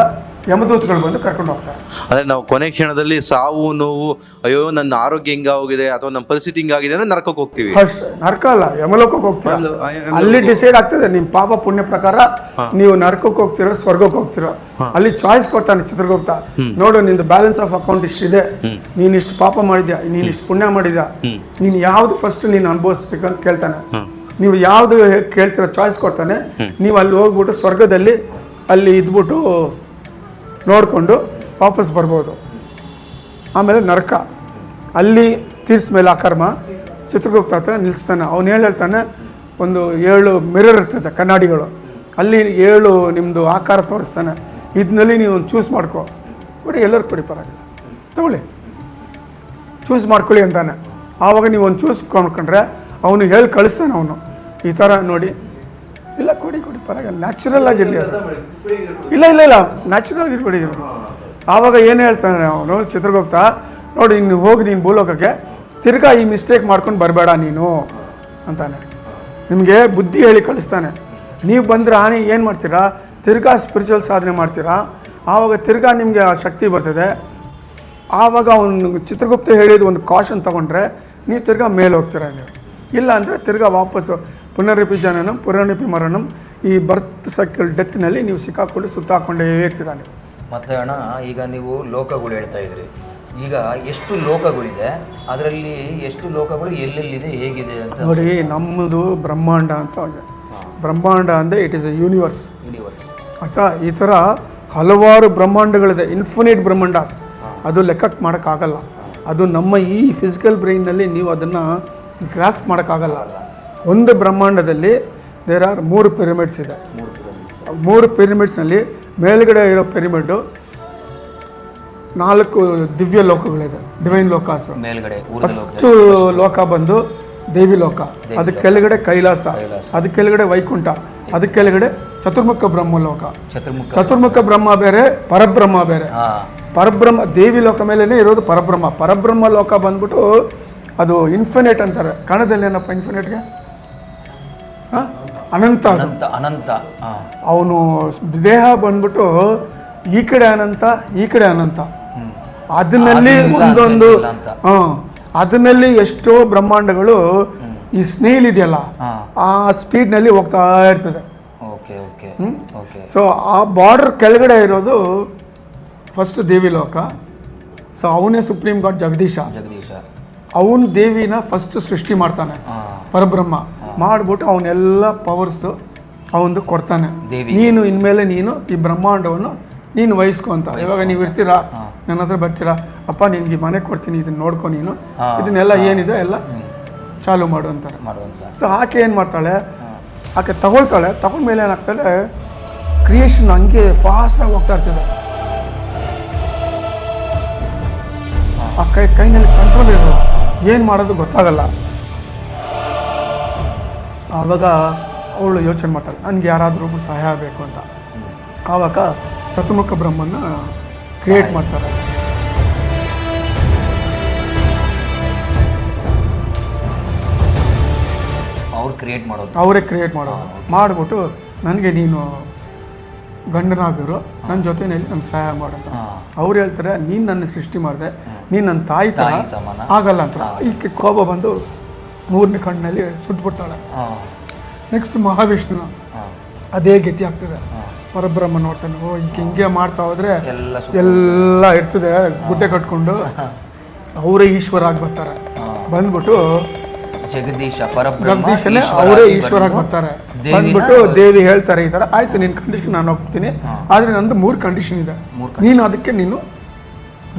ಯಮದೂತಗಳು ಬಂದು ಕರ್ಕೊಂಡು ಹೋಗ್ತಾರೆ. ಅಂದ್ರೆ ನಾವು ಕೊನೆ ಕ್ಷಣದಲ್ಲಿ ಸಾವು ನೋವು, ಅಯ್ಯೋ ನನ್ನ ಆರೋಗ್ಯ ಹಿಂಗಾಗಿದೆ ಅಥವಾ ನಮ್ಮ ಪರಿಸ್ಥಿತಿ ಹಿಂಗಾಗಿದೆ ಅಂದ್ರೆ ನರಕಕ್ಕೆ ಹೋಗ್ತೀವಿ. ಅಷ್ಟೇ, ನರಕ ಅಲ್ಲ, ಯಮಲೋಕಕ್ಕೆ ಹೋಗ್ತೀರ. ಅಲ್ಲಿ ಡಿಸೈಡ್ ಆಗ್ತದೆ ನಿಮ್ಮ ಪಾಪ ಪುಣ್ಯ ಪ್ರಕಾರ ನೀವು ನರಕಕ್ಕೆ ಹೋಗ್ತಿರೋ ಸ್ವರ್ಗಕ್ಕೆ ಹೋಗ್ತಿರೋ. ಅಲ್ಲಿ ಚಾಯ್ಸ್ ಕೊಡ್ತಾನೆ ಚಿತ್ರಗುಪ್ತ. ನೋಡು, ನಿಂದು ಬ್ಯಾಲೆನ್ಸ್ ಆಫ್ ಅಕೌಂಟ್ ಇಷ್ಟಿದೆ, ನೀನ್ ಇಷ್ಟು ಪಾಪ ಮಾಡಿದ್ಯಾ, ನೀನ್ ಇಷ್ಟು ಪುಣ್ಯ ಮಾಡಿದ್ಯಾ, ನೀನ್ ಯಾವ್ದು ಫಸ್ಟ್ ನೀನು ಅನುಭವಿಸ್ಬೇಕಂತ ಕೇಳ್ತಾನೆ. ನೀವು ಯಾವ್ದು ಕೇಳ್ತಿರೋ ಚಾಯ್ಸ್ ಕೊಡ್ತಾನೆ. ನೀವು ಅಲ್ಲಿ ಹೋಗ್ಬಿಟ್ಟು ಸ್ವರ್ಗದಲ್ಲಿ ಅಲ್ಲಿ ಇದ್ಬಿಟ್ಟು ನೋಡಿಕೊಂಡು ವಾಪಸ್ ಬರ್ಬೋದು. ಆಮೇಲೆ ನರಕ, ಅಲ್ಲಿ ತೀರ್ಸ್ಮೇಲೆ ಆ ಕರ್ಮ ಚಿತ್ರಗುಪ್ತ ಹತ್ರ ನಿಲ್ಲಿಸ್ತಾನೆ. ಅವನು ಹೇಳ್ತಾನೆ, ಒಂದು 7 ಮಿರರ್ ಇರ್ತದೆ, ಕನ್ನಡಿಗಳು, ಅಲ್ಲಿ 7 ನಿಮ್ಮದು ಆಕಾರ ತೋರಿಸ್ತಾನೆ. ಇದನ್ನಲ್ಲಿ ನೀವು ಒಂದು ಚೂಸ್ ಮಾಡ್ಕೊ, ಕೊಡಿ, ಎಲ್ಲರೂ ಕೊಡಿ, ಪರವಾಗಿಲ್ಲ, ತಗೊಳ್ಳಿ, ಚೂಸ್ ಮಾಡ್ಕೊಳ್ಳಿ ಅಂತಾನೆ. ಆವಾಗ ನೀವು ಒಂದು ಚೂಸ್ ಮಾಡ್ಕೊಂಡ್ರೆ ಅವನು ಹೇಳಿ ಕಳಿಸ್ತಾನೆ. ಅವನು ಈ ಥರ ನೋಡಿ, ಇಲ್ಲ ಕೊಡಿ ಕೊಡಿ ಪರವಾಗಿಲ್ಲ, ನ್ಯಾಚುರಲ್ ಆಗಿರಲಿ ಅದು, ಇಲ್ಲ ಇಲ್ಲ ಇಲ್ಲ ನ್ಯಾಚುರಲ್ ಆಗಿರ್ಬೇಡಿ. ಆವಾಗ ಏನು ಹೇಳ್ತಾನೆ ಅವನು ಚಿತ್ರಗುಪ್ತ, ನೋಡಿ ನೀನು ಹೋಗಿ ನೀನು ಭೂಲೋಕಕ್ಕೆ ತಿರ್ಗಾ ಈ ಮಿಸ್ಟೇಕ್ ಮಾಡ್ಕೊಂಡು ಬರಬೇಡ ನೀನು ಅಂತಾನೆ. ನಿಮಗೆ ಬುದ್ಧಿ ಹೇಳಿ ಕಳಿಸ್ತಾನೆ. ನೀವು ಬಂದರೆ ಏನು ಮಾಡ್ತೀರಾ, ತಿರ್ಗಾ ಸ್ಪಿರಿಚುವಲ್ ಸಾಧನೆ ಮಾಡ್ತೀರಾ. ಆವಾಗ ತಿರ್ಗಾ ನಿಮಗೆ ಆ ಶಕ್ತಿ ಬರ್ತದೆ. ಆವಾಗ ಅವನು ಚಿತ್ರಗುಪ್ತ ಹೇಳಿದ ಒಂದು ಕಾಷನ್ ತೊಗೊಂಡ್ರೆ ನೀವು ತಿರ್ಗಾ ಮೇಲೆ ಹೋಗ್ತೀರಾ ನೀವು. ಇಲ್ಲ ಅಂದರೆ ತಿರ್ಗಾ ವಾಪಸ್ಸು ಪುನರಪಿ ಜನನಂ ಪುನರಪಿ ಮರಣಂ, ಈ ಬರ್ತ್ ಸೈಕಲ್ ಡೆತ್ನಲ್ಲಿ ನೀವು ಸಿಕ್ಕಾಕೊಂಡು ಸುತ್ತಾಕೊಂಡೇ ಇರ್ತೀರಾ ನೀವು. ಮತ್ತೆ ಅಣ್ಣ, ಈಗ ನೀವು ಲೋಕಗಳು ಹೇಳ್ತಾ ಇದ್ರಿ, ಈಗ ಎಷ್ಟು ಲೋಕಗಳಿದೆ, ಅದರಲ್ಲಿ ಎಷ್ಟು ಲೋಕಗಳು ಎಲ್ಲೆಲ್ಲಿದೆ, ಹೇಗಿದೆ ಅಂತ ನೋಡಿ. ನಮ್ಮದು ಬ್ರಹ್ಮಾಂಡ ಅಂತ ಇದೆ. ಬ್ರಹ್ಮಾಂಡ ಅಂದರೆ ಇಟ್ ಈಸ್ ಎ ಯೂನಿವರ್ಸ್. ಆಯಿತಾ? ಈ ಥರ ಹಲವಾರು ಬ್ರಹ್ಮಾಂಡಗಳಿದೆ, ಇನ್ಫಿನಿಟ್ ಬ್ರಹ್ಮಾಂಡಾಸ್. ಅದು ಲೆಕ್ಕಕ್ಕೆ ಮಾಡೋಕ್ಕಾಗಲ್ಲ. ಅದು ನಮ್ಮ ಈ ಫಿಸಿಕಲ್ ಬ್ರೈನ್ನಲ್ಲಿ ನೀವು ಅದನ್ನು ಗ್ರಾಸ್ಪ್ ಮಾಡೋಕ್ಕಾಗಲ್ಲ. ಒಂದು ಬ್ರಹ್ಮಾಂಡದಲ್ಲಿ ದೇರ್ ಆರ್ 3 ಪಿರಮಿಡ್ಸ್ ಇದೆ. 3 ಪಿರಮಿಡ್ಸ್ನಲ್ಲಿ ಮೇಲ್ಗಡೆ ಇರೋ ಪಿರಮಿಡ್ಡು 4 ದಿವ್ಯ ಲೋಕಗಳಿದೆ, ಡಿವೈನ್ ಲೋಕಾಸ್. ಫಸ್ಟು ಲೋಕ ಬಂದು ದೇವಿ ಲೋಕ, ಅದಕ್ಕೆ ಕೆಳಗಡೆ ಕೈಲಾಸ, ಅದಕ್ಕೆ ಕೆಳಗಡೆ ವೈಕುಂಠ, ಅದಕ್ಕೆ ಕೆಳಗಡೆ ಚತುರ್ಮುಖ ಬ್ರಹ್ಮ ಲೋಕ. ಚತುರ್ಮುಖ ಬ್ರಹ್ಮ ಬೇರೆ, ಪರಬ್ರಹ್ಮ ಬೇರೆ. ಪರಬ್ರಹ್ಮ ದೇವಿ ಲೋಕ ಮೇಲೇ ಇರೋದು ಪರಬ್ರಹ್ಮ. ಪರಬ್ರಹ್ಮ ಲೋಕ ಬಂದ್ಬಿಟ್ಟು ಅದು ಇನ್ಫಿನಿಟ್ ಅಂತಾರೆ. ಕನ್ನಡದಲ್ಲಿ ಏನಪ್ಪ ಇನ್ಫಿನಿಟ್ಗೆ? ಅನಂತ. ಅನಂತ. ಅವನು ದೇಹ ಬಂದ್ಬಿಟ್ಟು ಈ ಕಡೆ ಅನಂತ, ಈ ಕಡೆ ಅನಂತ. ಅದನ್ನಲ್ಲಿ ಒಂದೊಂದು ಅದನ್ನಲ್ಲಿ ಎಷ್ಟೋ ಬ್ರಹ್ಮಾಂಡಗಳು ಈ ಸ್ನೇಲ್ ಇದೆಯಲ್ಲ ಆ ಸ್ಪೀಡ್ನಲ್ಲಿ ಹೋಗ್ತಾ ಇರ್ತದೆ. ಸೊ ಆ ಬಾರ್ಡರ್ ಕೆಳಗಡೆ ಇರೋದು ಫಸ್ಟ್ ದೇವಿ ಲೋಕ. ಸೊ ಅವನೇ ಸುಪ್ರೀಂ ಗಾಡ್ ಜಗದೀಶ. ಅವನು ದೇವಿನ ಫಸ್ಟ್ ಸೃಷ್ಟಿ ಮಾಡ್ತಾನೆ, ಪರಬ್ರಹ್ಮ ಮಾಡಿಬಿಟ್ಟು ಅವನ್ನೆಲ್ಲ ಪವರ್ಸು ಅವನು ಕೊಡ್ತಾನೆ. ನೀನು ಇನ್ಮೇಲೆ ನೀನು ಈ ಬ್ರಹ್ಮಾಂಡವನ್ನು ನೀನು ವಹಿಸ್ಕೊಂತ. ಇವಾಗ ನೀವು ಇರ್ತೀರಾ, ನನ್ನ ಹತ್ರ ಬರ್ತೀರಾ, ಅಪ್ಪ ನಿನ್ಗೆ ಮನೆ ಕೊಡ್ತೀನಿ, ಇದನ್ನ ನೋಡ್ಕೊ, ನೀನು ಇದನ್ನೆಲ್ಲ ಏನಿದೆ ಎಲ್ಲ ಚಾಲು ಮಾಡು ಅಂತಾರೆ. ಸೊ ಆಕೆ ಏನು ಮಾಡ್ತಾಳೆ, ಆಕೆ ತಗೊಳ್ತಾಳೆ. ತಗೊಂಡ್ಮೇಲೆ ಏನಾಗ್ತಾಳೆ, ಕ್ರಿಯೇಷನ್ ಹಂಗೆ ಫಾಸ್ಟಾಗಿ ಹೋಗ್ತಾ ಇರ್ತದೆ. ಆ ಕೈನಲ್ಲಿ ಕಂಟ್ರೋಲ್ ಇರೋದು, ಏನು ಮಾಡೋದು ಗೊತ್ತಾಗಲ್ಲ. ಆವಾಗ ಅವಳು ಯೋಚನೆ ಮಾಡ್ತಾಳೆ, ನನಗೆ ಯಾರಾದರೂ ಸಹಾಯ ಬೇಕು ಅಂತ. ಆವಾಗ ಚತುರ್ಮುಖ ಬ್ರಹ್ಮನ ಕ್ರಿಯೇಟ್ ಮಾಡ್ತಾರೆ. ಅವರೇ ಕ್ರಿಯೇಟ್ ಮಾಡೋದು. ಮಾಡಿಬಿಟ್ಟು ನನಗೆ ನೀನು ಗಂಡನಾಗಿರು, ನನ್ನ ಜೊತೆಯಲ್ಲಿ ನನ್ನ ಸಹಾಯ ಮಾಡಂತ. ಅವ್ರು ಹೇಳ್ತಾರೆ, ನೀನು ನನ್ನ ಸೃಷ್ಟಿ ಮಾಡಿದೆ, ನೀನು ನನ್ನ ತಾಯಿ ಥರ ಆಗಲ್ಲ ಅಂತ. ಈಕೆ ಕೋಪ ಬಂದು 3ನೇ ಕಣ್ಣಿನಲ್ಲಿ ಸುಟ್ಬಿಡ್ತಾಳೆ. ನೆಕ್ಸ್ಟ್ ಮಹಾವಿಷ್ಣು ಅದೇ ಗತಿ ಆಗ್ತದೆ. ಪರಬ್ರಹ್ಮ ನೋಡ್ತಾನೆ, ಓ ಈಗ ಹಿಂಗೆ ಮಾಡ್ತಾ ಹೋದ್ರೆ ಎಲ್ಲ ಇರ್ತದೆ, ಗುಡ್ಡೆ ಕಟ್ಕೊಂಡು ಅವರೇ ಈಶ್ವರ ಆಗಿ ಬರ್ತಾರೆ. ಬಂದ್ಬಿಟ್ಟು ಜಗದೀಶನೇ ಅವರೇ ಈಶ್ವರ ಆಗಿ ಬರ್ತಾರೆ. ಬಂದ್ಬಿಟ್ಟು ದೇವಿ ಹೇಳ್ತಾರೆ, ಈ ಥರ ಆಯ್ತು ನಿನ್ನ ಕಂಡೀಷನ್ ನಾನು ಹೋಗ್ತೀನಿ, ಆದರೆ ನಂದು 3 ಕಂಡೀಷನ್ ಇದೆ. ನೀನು ಅದಕ್ಕೆ ನೀನು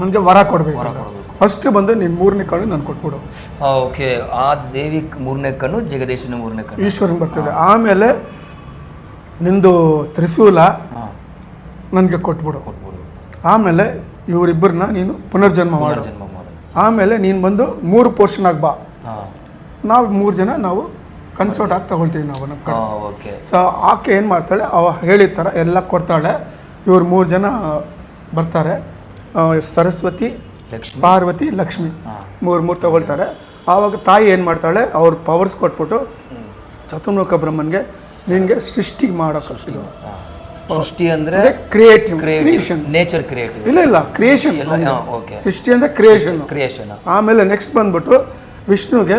ನನಗೆ ವರ ಕೊಡಬೇಕು. ಫಸ್ಟ್ ಬಂದು ನೀನು 3ನೇ ಕಣ್ಣು ನಾನು ಕೊಟ್ಬಿಡು. ಓಕೆ, ಆ ದೇವಿ 3ನೇ ಕಣ್ಣು, ಜಗದೀಶನ 3ನೇ ಕಣ್ಣು ಈಶ್ವರನ್ ಬರ್ತದೆ. ಆಮೇಲೆ ನಿಂದು ತ್ರಿಶೂಲ ನನಗೆ ಕೊಟ್ಬಿಡು. ಆಮೇಲೆ ಇವರಿಬ್ಬರನ್ನ ನೀನು ಪುನರ್ಜನ್ಮ ಮಾಡು. ಆಮೇಲೆ ನೀನು ಬಂದು 3 ಪೋರ್ಷನ್ ಆಗಿ ಬಾ. ನಾವು 3 ಜನ ನಾವು ಕನ್ಸರ್ಟ್ ಆಗಿ ತಗೊಳ್ತೀವಿ ನಾವು ನಮ್ಮ ಕಡೆ. ಓಕೆ. ಸೊ ಆಕೆ ಏನು ಮಾಡ್ತಾಳೆ, ಅವ ಹೇಳಿದ ಥರ ಎಲ್ಲ ಕೊಡ್ತಾಳೆ. ಇವ್ರು 3 ಜನ ಬರ್ತಾರೆ, ಸರಸ್ವತಿ, ಪಾರ್ವತಿ, ಲಕ್ಷ್ಮಿ 3 ತಗೊಳ್ತಾರೆ. ಆವಾಗ ತಾಯಿ ಏನು ಮಾಡ್ತಾಳೆ, ಅವ್ರ ಪವರ್ಸ್ ಕೊಟ್ಬಿಟ್ಟು ಚತುರ್ಮುಖ ಬ್ರಹ್ಮನ್ಗೆ ನಿನಗೆ ಸೃಷ್ಟಿ ಮಾಡೋಕೆ. ಸೃಷ್ಟಿ ಅಂದರೆ ಕ್ರಿಯೇಷನ್, ನೇಚರ್ ಕ್ರಿಯೇಟಿವ್. ಇಲ್ಲ ಕ್ರಿಯೇಷನ್. ಓಕೆ, ಸೃಷ್ಟಿ ಅಂದರೆ ಕ್ರಿಯೇಷನ್. ಆಮೇಲೆ ನೆಕ್ಸ್ಟ್ ಬಂದ್ಬಿಟ್ಟು ವಿಷ್ಣುಗೆ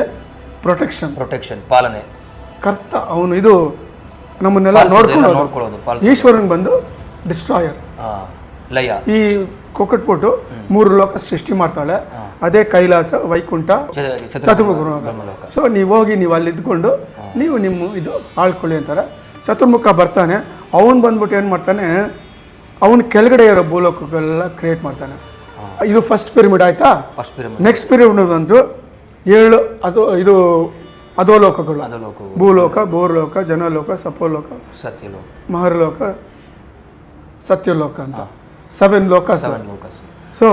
ಪ್ರೊಟೆಕ್ಷನ್, ಪಾಲನೆ, ಕರ್ತ. ಅವನು ಇದು ನಮ್ಮನ್ನೆಲ್ಲ ನೋಡ್ಕೊಳ್ಳೋದು. ಈಶ್ವರನ್ ಬಂದು ಡಿಸ್ಟ್ರಾಯರ್, ಲಯ. ಈ ಕೊಟ್ಬಿಟ್ಟು 3 ಲೋಕ ಸೃಷ್ಟಿ ಮಾಡ್ತಾಳೆ. ಅದೇ ಕೈಲಾಸ, ವೈಕುಂಠ, ಚತುರ್ಮುಖ. ಸೊ ನೀವು ಹೋಗಿ ನೀವು ಅಲ್ಲಿ ಇದ್ಕೊಂಡು ನೀವು ನಿಮ್ಮ ಇದು ಆಳ್ಕೊಳ್ಳಿ ಅಂತಾರೆ. ಚತುರ್ಮುಖ ಬರ್ತಾನೆ. ಅವನು ಬಂದ್ಬಿಟ್ಟು ಏನು ಮಾಡ್ತಾನೆ, ಅವನು ಕೆಳಗಡೆ ಇರೋ ಭೂಲೋಕಗಳೆಲ್ಲ ಕ್ರಿಯೇಟ್ ಮಾಡ್ತಾನೆ. ಇದು ಫಸ್ಟ್ ಪಿರಮಿಡ್ ಆಯ್ತಾ. ನೆಕ್ಸ್ಟ್ ಪಿರಮಿಡ್ ಬಂದು 7 ಇದು ಅಧೋಲೋಕಗಳು: ಭೂಲೋಕ, ಭೂರ್ಲೋಕ, ಜನಲೋಕ, ಸಪೋಲೋಕ, ಸತ್ಯಲೋಕ, ಮಹರ್ಲೋಕ, ಸತ್ಯಲೋಕ ಅಂತ 7 ಲೋಕ. ಸೊ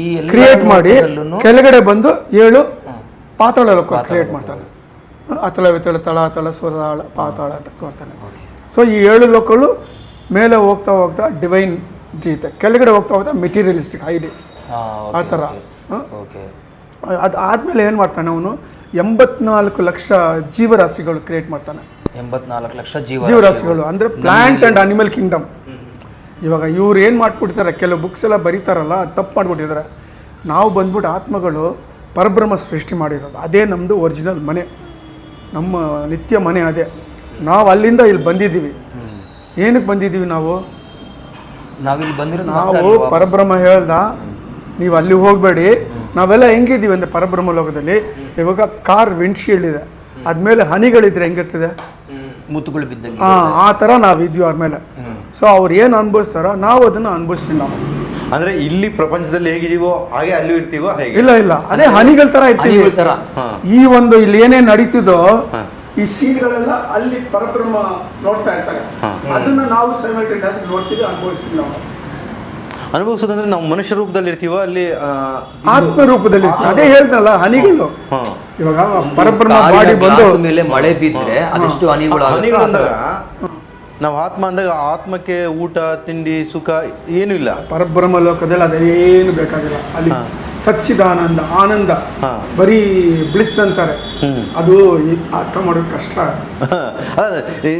ಈ ಕ್ರಿಯೇಟ್ ಮಾಡಿ ಕೆಳಗಡೆ ಬಂದು 7 ಪಾತಾಳ ಲೋಕ ಕ್ರಿಯೇಟ್ ಮಾಡ್ತಾನೆ. ಅತಳ, ವಿತಳ, ತಳಾತಳ, ಸ್ವರಾಳ, ಪಾತಾಳ ಅಂತ ಕೊಡ್ತಾನೆ. ಸೊ ಈ 7 ಲೋಕಗಳು ಮೇಲೆ ಹೋಗ್ತಾ ಡಿವೈನ್ ಗೀತೆ, ಕೆಳಗಡೆ ಹೋಗ್ತಾ ಮೆಟೀರಿಯಲಿಸ್ಟಿಕ್ ಹೈಲಿ ಆ ಥರ. ಅದು ಆದಮೇಲೆ ಏನು ಮಾಡ್ತಾನೆ ಅವನು, 84 ಲಕ್ಷ ಜೀವರಾಶಿಗಳು ಕ್ರಿಯೇಟ್ ಮಾಡ್ತಾನೆ. 84 ಲಕ್ಷ ಜೀವರಾಶಿಗಳು ಅಂದರೆ ಪ್ಲಾಂಟ್ ಆ್ಯಂಡ್ ಅನಿಮಲ್ ಕಿಂಗ್ಡಮ್. ಇವಾಗ ಇವ್ರು ಏನು ಮಾಡ್ಬಿಟ್ಟಿದ್ದಾರೆ, ಕೆಲವು ಬುಕ್ಸ್ ಎಲ್ಲ ಬರೀತಾರಲ್ಲ, ತಪ್ಪು ಮಾಡಿಬಿಟ್ಟಿದ್ದಾರೆ. ನಾವು ಬಂದ್ಬಿಟ್ಟು ಆತ್ಮಗಳು ಪರಬ್ರಹ್ಮ ಸೃಷ್ಟಿ ಮಾಡಿರೋದು, ಅದೇ ನಮ್ಮದು ಒರಿಜಿನಲ್ ಮನೆ, ನಮ್ಮ ನಿತ್ಯ ಮನೆ ಅದೇ. ನಾವು ಅಲ್ಲಿಂದ ಇಲ್ಲಿ ಬಂದಿದ್ದೀವಿ. ಏನಕ್ಕೆ ಬಂದಿದ್ದೀವಿ ನಾವು ಪರಬ್ರಹ್ಮ ಹೇಳ್ದ, ನೀವು ಅಲ್ಲಿ ಹೋಗಬೇಡಿ. ನಾವೆಲ್ಲ ಹೆಂಗಿದ್ದೀವಿ ಅಂದರೆ ಪರಬ್ರಹ್ಮ ಲೋಕದಲ್ಲಿ ಇವಾಗ ಕಾರ್ ವಿಂಡ್ಶೀಲ್ಡ್ ಇದೆ, ಅದ್ಮೇಲೆ ಹನಿಗಳಿದ್ರೆ ಹೆಂಗಿರ್ತದೆ, ಮುತ್ತುಗಳು ಬಿದ್ದಂಗೆ. ಆ ಥರ ನಾವಿದ್ವಿ ಅವ್ರ ಮೇಲೆ. ಸೊ ಅವ್ರು ಏನು ಅನುಭವಿಸ್ತಾರೋ ನಾವು ಅದನ್ನು ಅನುಭವಿಸ್ತೀವಿ. ನಾವು ಅಂದರೆ ಇಲ್ಲಿ ಪ್ರಪಂಚದಲ್ಲಿ ಹೇಗಿದೀವೋ ಹಾಗೆ ಅಲ್ಲೂ ಇರ್ತೀವೋ? ಇಲ್ಲ, ಅದೇ ಹನಿಗಳ ಥರ ಇರ್ತೀವಿ. ಈ ಒಂದು ಇಲ್ಲಿ ಏನೇನು ನಡೀತಿದೋ ಈ ಸೀನ್ಗಳೆಲ್ಲ ಅಲ್ಲಿ ಪರಬ್ರಹ್ಮ ನೋಡ್ತಾ ಇರ್ತಾರೆ. ಅದನ್ನ ನಾವು ಸೈಮಲ್ಟೇನಿಯಸ್ ನೋಡ್ತೀವಿ, ಅನುಭವಿಸ್ತೀವಿ. ನಾವು ಅನುಭವಿಸೋದಂದ್ರೆ ನಾವು ಮನುಷ್ಯ ರೂಪದಲ್ಲಿ ಇರ್ತೀವ, ಅಲ್ಲಿ ಆತ್ಮ ರೂಪದಲ್ಲಿ ಇರ್ತೀವಿ. ಅದೇ ಹೇಳ್ತಲ್ಲ ಹನಿಗಳು. ಇವಾಗ ಪರಬ್ರಹ್ಮ ಬಾಡಿ ಬಂದು ಮೇಲೆ ಮಳೆ ಬಿದ್ದರೆ ಅದೆಷ್ಟು ಹನಿಗಳು. ನಾವು ಆತ್ಮ ಅಂದಾಗ ಆತ್ಮಕ್ಕೆ ಊಟ, ತಿಂಡಿ, ಸುಖ ಏನೂ ಇಲ್ಲ. ಪರಬ್ರಹ್ಮ ಲೋಕದಲ್ಲಿ ಅದೇನು ಬೇಕಾಗಿಲ್ಲ. ಅಲ್ಲಿ ಸಚ್ಚಿದಾನಂದ, ಆನಂದ, ಬರೀ ಬ್ಲಿಸ್ ಅಂತಾರೆ. ಅದು ಅರ್ಥ ಮಾಡೋದು ಕಷ್ಟ.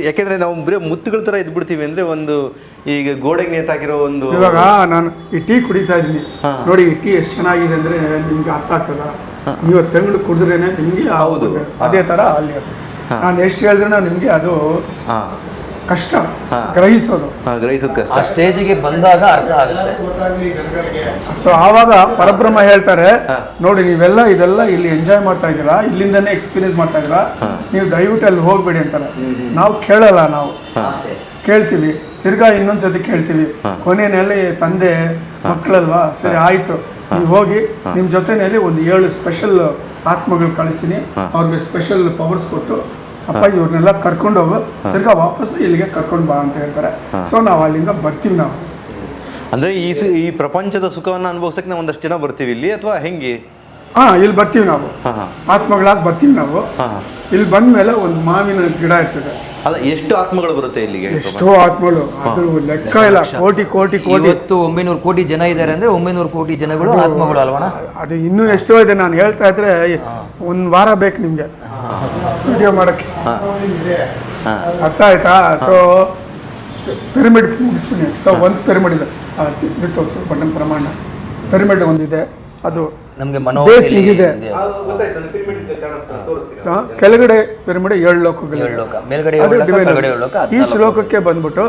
ಯಾಕೆಂದ್ರೆ ನಾವು ಬರೀ ಮುತ್ತುಗಳ ಥರ ಇದ್ಬಿಡ್ತೀವಿ. ಅಂದರೆ ಒಂದು ಈಗ ಗೋಡೆಗೆ ನೇತಾಕಿರೋ ಒಂದು, ಇವಾಗ ನಾನು ಈ ಟೀ ಕುಡಿತಾ ಇದ್ದೀನಿ ನೋಡಿ, ಈ ಟೀ ಎಷ್ಟು ಚೆನ್ನಾಗಿದೆ ಅಂದರೆ ನಿಮ್ಗೆ ಅರ್ಥ ಆಗ್ತದ. ನೀವು ತೆಂಗಳು ಕುಡಿದ್ರೇನೆ ನಿಮಗೆ ಹೌದು. ಅದೇ ಥರ ಅಲ್ಲಿ ಅದು ನಾನು ಎಷ್ಟು ಹೇಳಿದ್ರೆ ನಿಮಗೆ ಅದು ಕಷ್ಟ ಗ್ರಹಿಸೋದು ಕಷ್ಟ. ಆ ಸ್ಟೇಜಿಗೆ ಬಂದಾಗ ಅರ್ಥ ಆಗುತ್ತೆ. ಸೊ ಆವಾಗ ಪರಬ್ರಹ್ಮ ಹೇಳ್ತಾರೆ, ನೋಡಿ ನೀವೆಲ್ಲ ಇದೆಲ್ಲ ಇಲ್ಲಿ ಎಂಜಾಯ್ ಮಾಡ್ತಾ ಇದ್ದೀರಾ, ಇಲ್ಲಿಂದನೇ ಎಕ್ಸ್ಪೀರಿಯನ್ಸ್ ಮಾಡ್ತಾ ಇದ್ದೀರಾ, ನೀವು ದಯವಿಟ್ಟು ಅಲ್ಲಿ ಹೋಗ್ಬೇಡಿ ಅಂತಾರೆ. ನಾವು ಕೇಳಲ್ಲ, ನಾವು ಕೇಳ್ತೀವಿ, ತಿರ್ಗಾ ಇನ್ನೊಂದ್ಸತಿ ಕೇಳ್ತೀವಿ. ಕೊನೆಯಲ್ಲಿ ತಂದೆ ಮಕ್ಕಳಲ್ವಾ, ಸರಿ ಆಯ್ತು ನೀವು ಹೋಗಿ, ನಿಮ್ಮ ಜೊತೆಯಲ್ಲಿ ಒಂದು 7 ಸ್ಪೆಷಲ್ ಆತ್ಮಗಳು ಕಳಿಸ್ತೀನಿ, ಅವ್ರಿಗೆ ಸ್ಪೆಷಲ್ ಪವರ್ಸ್ ಕೊಟ್ಟು ಅಪ್ಪ ಇವ್ರನ್ನೆಲ್ಲ ಕರ್ಕೊಂಡು ಹೋಗು, ತಿರ್ಗಾ ವಾಪಸ್ ಇಲ್ಲಿಗೆ ಕರ್ಕೊಂಡು ಬಾ ಅಂತ ಹೇಳ್ತಾರೆ. ಸೊ ನಾವು ಅಲ್ಲಿಂದ ಬರ್ತೀವಿ. ನಾವು ಅಂದರೆ ಈ ಪ್ರಪಂಚದ ಸುಖವನ್ನು ಅನುಭವಿಸಕ್ಕೆ ನಾವು ಒಂದಷ್ಟು ಜನ ಬರ್ತೀವಿ ಇಲ್ಲಿ, ಅಥವಾ ಹೆಂಗೆ? ಇಲ್ಲಿ ಬರ್ತೀವಿ ನಾವು, ಆತ್ಮಗಳಾಗಿ ಬರ್ತೀವಿ ನಾವು. ಇಲ್ಲಿ ಬಂದ ಮೇಲೆ ಒಂದು ಮಾವಿನ ಗಿಡ ಇರ್ತದೆ. ಅಲ್ಲ, ಎಷ್ಟು ಆತ್ಮಗಳು ಬರುತ್ತೆ ಇಲ್ಲಿಗೆ? ಎಷ್ಟೋ ಆತ್ಮಗಳು, ಅದು ಲೆಕ್ಕ ಇಲ್ಲ. ಕೋಟಿ ಕೋಟಿ ಕೋಟಿ. ಇವತ್ತು 900 ಕೋಟಿ ಜನ ಇದ್ದಾರೆ ಅಂದರೆ 900 ಕೋಟಿ ಜನಗಳು ಆತ್ಮಗಳು ಅಲ್ವಣ? ಅದು ಇನ್ನೂ ಎಷ್ಟೋ ಇದೆ. ನಾನು ಹೇಳ್ತಾ ಇದ್ರೆ ಒಂದು ವಾರ ಬೇಕು ನಿಮಗೆ ವಿಡಿಯೋ ಮಾಡೋಕ್ಕೆ. ಅರ್ಥ ಆಯ್ತಾ? ಸೊ ಪಿರಮಿಡ್ ಮುಗಿಸ್ತೀನಿ. ಸೊ ಒಂದು ಪಿರಮಿಡ್ ಇದೆ, ತೋರಿಸು ಬಣ್ಣನ ಪ್ರಮಾಣ. ಪಿರಮಿಡ್ ಒಂದಿದೆ, ಅದು ನಮಗೆ ಬೇಸ್ ಹಿಂಗಿದೆ. ಕೆಳಗಡೆ ಪಿರಮಿಡ್ 7 ಲೋಕಗಳು. ಈ ಶ್ಲೋಕಕ್ಕೆ ಬಂದ್ಬಿಟ್ಟು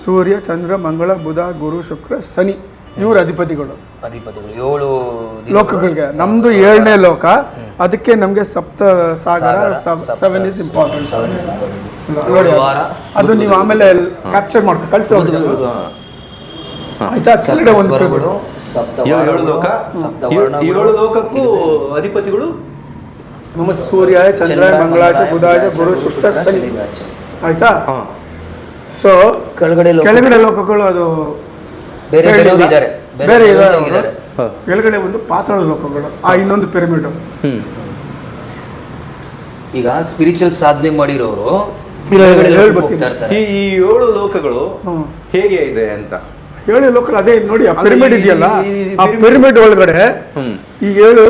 ಸೂರ್ಯ, ಚಂದ್ರ, ಮಂಗಳ, ಬುಧ, ಗುರು, ಶುಕ್ರ, ಶನಿ ಇವ್ರ ಅಧಿಪತಿಗಳು 7 ಲೋಕಗಳಿಗೆ. ನಮ್ದು 7ನೇ ಲೋಕ. ಅದಕ್ಕೆ ನಮಗೆ ಸಪ್ತ ಸಾಗರ 7 ಇಸ್ ಇಂಪಾರ್ಟೆಂಟ್. ಅದು ನೀವು ಆಮೇಲೆ ಕ್ಯಾಪ್ಚರ್ ಮಾಡ್ಕೊಂಡು ಕಳಿಸೋದು. ಆಯ್ತಾ? ಕೆಳಗಡೆ ಒಂದು ಸ್ವರಗಳು, ಏಳು ಲೋಕ, ಏಳು ಲೋಕಕ್ಕೂ ಅಧಿಪತಿಗಳು ನಮ್ಮ ಸೂರ್ಯ, ಚಂದ್ರ, ಮಂಗಳಾಚ, ಬುಧಾಚ, ಗುರು, ಶುಕ್ರ, ಶನಿ. ಆಯ್ತಾ? ಸೊ ಕೆಳಗಡೆ ಲೋಕಗಳು ಅದು ಬೇರೆ ಬೇರೆಯವರು ಇದ್ದಾರೆ, ಬೇರೆ ಇದ್ದಾರೆ. ಇದ್ದಾರೆ. ಕೆಳಗಡೆ ಒಂದು ಪಾತಾಳ ಲೋಕಗಳು, ಇನ್ನೊಂದು ಪಿರಮಿಡ್. ಈಗ ಸ್ಪಿರಿಚುವಲ್ ಸಾಧನೆ ಮಾಡಿರೋರು ಹೇಳ್ಬಿಡ್ತೀನಿ. ಈ ಏಳು ಲೋಕಗಳು ಹೇಗೆ ಇದೆ ಅಂತ. ಏಳು ಲೋಕಗಳು ಅದೇ ನೋಡಿ, ಆ ಪಿರಮಿಡ್ ಇದೆಯಲ್ಲ, ಆ ಈ ಪಿರಮಿಡ್ ಒಳಗಡೆ ಈ 7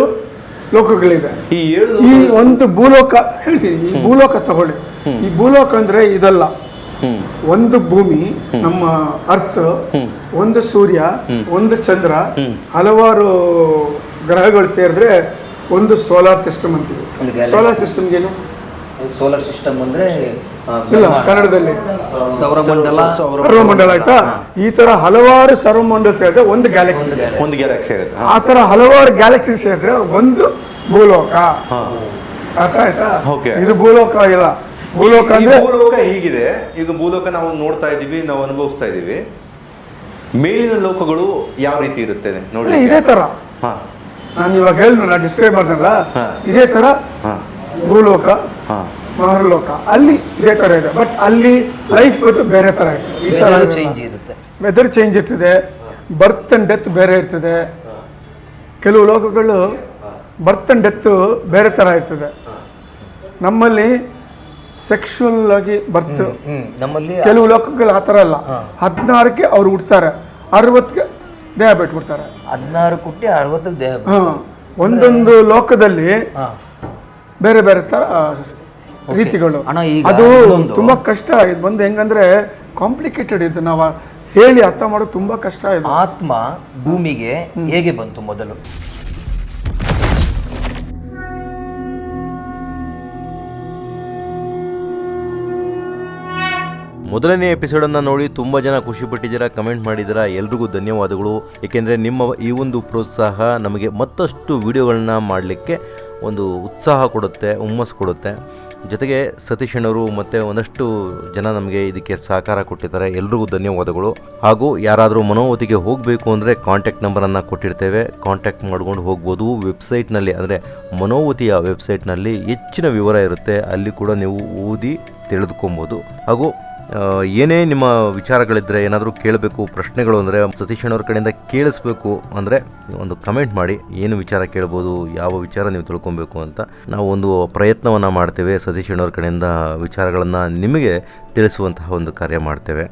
ಲೋಕಗಳಿದೆ. ಈ ಒಂದು ಭೂಲೋಕ ಹೇಳ್ತೀನಿ, ಈ ಭೂಲೋಕ ತಗೊಳ್ಳಿ. ಈ ಭೂಲೋಕ ಅಂದ್ರೆ ಇದಲ್ಲ, ಒಂದು ಭೂಮಿ ನಮ್ಮ ಅರ್ತ್, ಒಂದು ಸೂರ್ಯ, ಒಂದು ಚಂದ್ರ, ಹಲವಾರು ಗ್ರಹಗಳು ಸೇರಿದ್ರೆ ಒಂದು ಸೋಲಾರ್ ಸಿಸ್ಟಮ್ ಅಂತೀವಿ. ಸೋಲಾರ್ ಸಿಸ್ಟಮ್ಗೆ ಏನು? ಸೋಲಾರ್ ಸಿಸ್ಟಮ್ ಅಂದ್ರೆ ಇಲ್ಲ, ಕನ್ನಡದಲ್ಲಿ ಸೌರಮಂಡಲ. ಆಯ್ತಾ? ಈ ತರ ಹಲವಾರು ಸೌರಮಂಡಲ ಸೇರಿದ್ರೆ ಒಂದು ಗ್ಯಾಲಕ್ಸಿ. ಒಂದು ಗ್ಯಾಲಕ್ಸಿ ಆಗುತ್ತೆ. ಆ ತರ ಹಲವಾರು ಗ್ಯಾಲಕ್ಸಿ ಸೇರಿದ್ರೆ ಒಂದು ಭೂಲೋಕ. ಅರ್ಥ ಆಯ್ತಾ? ಇದು ಭೂಲೋಕ ಇಲ್ಲ. ಭೂಲೋಕ ಅಂದ್ರೆ ಭೂಲೋಕ ಹೀಗಿದೆ. ಈಗ ಭೂಲೋಕ ನಾವು ನೋಡ್ತಾ ಇದೀವಿ, ನಾವು ಅನುಭವಿಸ್ತಾ ಇದೀವಿ. ಮೇಲಿನ ಲೋಕಗಳು ಯಾವ ರೀತಿ ಇರುತ್ತೆ ನೋಡಿ. ಇದೇ ತರ ನಾನು ಇವಾಗ ಹೇಳಿದ್ನಲ್ಲ, ಡಿಸ್ಕ್ರೈಬ್ ಮಾಡ್ದಲ್ಲ, ಇದೇ ತರ ಭೂಲೋಕ, ಮಹರ್ಲೋಕ, ಅಲ್ಲಿ ಇದೇ ತರ ಇದೆ. ಬಟ್ ಅಲ್ಲಿ ಲೈಫ್ ಗೊತ್ತು ಬೇರೆ ತರ ಇರ್ತದೆ. ಈ ತರ ವೆದರ್ ಚೇಂಜ್ ಇರ್ತದೆ, ಬರ್ತ್ ಅಂಡ್ ಡೆತ್ ಬೇರೆ ಇರ್ತದೆ. ಕೆಲವು ಲೋಕಗಳು ಬರ್ತ್ ಅಂಡ್ ಡೆತ್ ಬೇರೆ ತರ ಇರ್ತದೆ. ನಮ್ಮಲ್ಲಿ ಸೆಕ್ಷುವಲ್ ಆಗಿ ಬರ್ತ್, ನಮ್ಮಲ್ಲಿ ಕೆಲವು ಲೋಕಗಳು ಆ ಥರ ಅಲ್ಲ. 16ಕ್ಕೆ ಅವ್ರು ಹುಡ್ತಾರೆ, 60ಕ್ಕೆ ದೇಹ ಬಿಟ್ಬಿಡ್ತಾರೆ. 16 ಹುಟ್ಟಿ 60 ದೇಹ. ಒಂದೊಂದು ಲೋಕದಲ್ಲಿ ಬೇರೆ ಬೇರೆ ತರ ರೀತಿಗಳು. ಅದು ತುಂಬಾ ಕಷ್ಟ. ಇದು ಬಂದು ಹೆಂಗಂದ್ರೆ ಕಾಂಪ್ಲಿಕೇಟೆಡ್. ಇದು ನಾವು ಹೇಳಿ ಅರ್ಥ ಮಾಡೋದು ತುಂಬಾ ಕಷ್ಟ. ಇದು ಆತ್ಮ ಭೂಮಿಗೆ ಹೇಗೆ ಬಂತು ಮೊದಲು? ಮೊದಲನೇ ಎಪಿಸೋಡನ್ನು ನೋಡಿ ತುಂಬ ಜನ ಖುಷಿಪಟ್ಟಿದ್ದೀರಾ, ಕಮೆಂಟ್ ಮಾಡಿದ್ದೀರಾ. ಎಲ್ರಿಗೂ ಧನ್ಯವಾದಗಳು. ಏಕೆಂದರೆ ನಿಮ್ಮ ಈ ಒಂದು ಪ್ರೋತ್ಸಾಹ ನಮಗೆ ಮತ್ತಷ್ಟು ವಿಡಿಯೋಗಳನ್ನ ಮಾಡಲಿಕ್ಕೆ ಒಂದು ಉತ್ಸಾಹ ಕೊಡುತ್ತೆ, ಹುಮ್ಮಸ್ಸು ಕೊಡುತ್ತೆ. ಜೊತೆಗೆ ಸತೀಶ್ ಅಣ್ಣವರು ಮತ್ತು ಒಂದಷ್ಟು ಜನ ನಮಗೆ ಇದಕ್ಕೆ ಸಹಕಾರ ಕೊಟ್ಟಿದ್ದಾರೆ. ಎಲ್ರಿಗೂ ಧನ್ಯವಾದಗಳು. ಹಾಗೂ ಯಾರಾದರೂ ಮನೋವತಿಗೆ ಹೋಗಬೇಕು ಅಂದರೆ ಕಾಂಟ್ಯಾಕ್ಟ್ ನಂಬರನ್ನು ಕೊಟ್ಟಿರ್ತೇವೆ, ಕಾಂಟ್ಯಾಕ್ಟ್ ಮಾಡ್ಕೊಂಡು ಹೋಗ್ಬೋದು. ವೆಬ್ಸೈಟ್ನಲ್ಲಿ ಅಂದರೆ ಮನೋವತಿಯ ವೆಬ್ಸೈಟ್ನಲ್ಲಿ ಹೆಚ್ಚಿನ ವಿವರ ಇರುತ್ತೆ, ಅಲ್ಲಿ ಕೂಡ ನೀವು ಓದಿ ತಿಳಿದುಕೊಬೋದು. ಹಾಗೂ ಏನೇ ನಿಮ್ಮ ವಿಚಾರಗಳಿದ್ದರೆ, ಏನಾದರೂ ಕೇಳಬೇಕು ಪ್ರಶ್ನೆಗಳು ಅಂದರೆ ಸತೀಶ್ ಅಣ್ಣವ್ರ ಕಡೆಯಿಂದ ಕೇಳಿಸ್ಬೇಕು ಅಂದರೆ ಒಂದು ಕಮೆಂಟ್ ಮಾಡಿ, ಏನು ವಿಚಾರ ಕೇಳ್ಬೋದು, ಯಾವ ವಿಚಾರ ನೀವು ತಿಳ್ಕೊಬೇಕು ಅಂತ ನಾವು ಒಂದು ಪ್ರಯತ್ನವನ್ನು ಮಾಡ್ತೇವೆ. ಸತೀಶ್ ಅಣ್ಣವ್ರ ಕಡೆಯಿಂದ ವಿಚಾರಗಳನ್ನು ನಿಮಗೆ ತಿಳಿಸುವಂತಹ ಒಂದು ಕಾರ್ಯ ಮಾಡ್ತೇವೆ.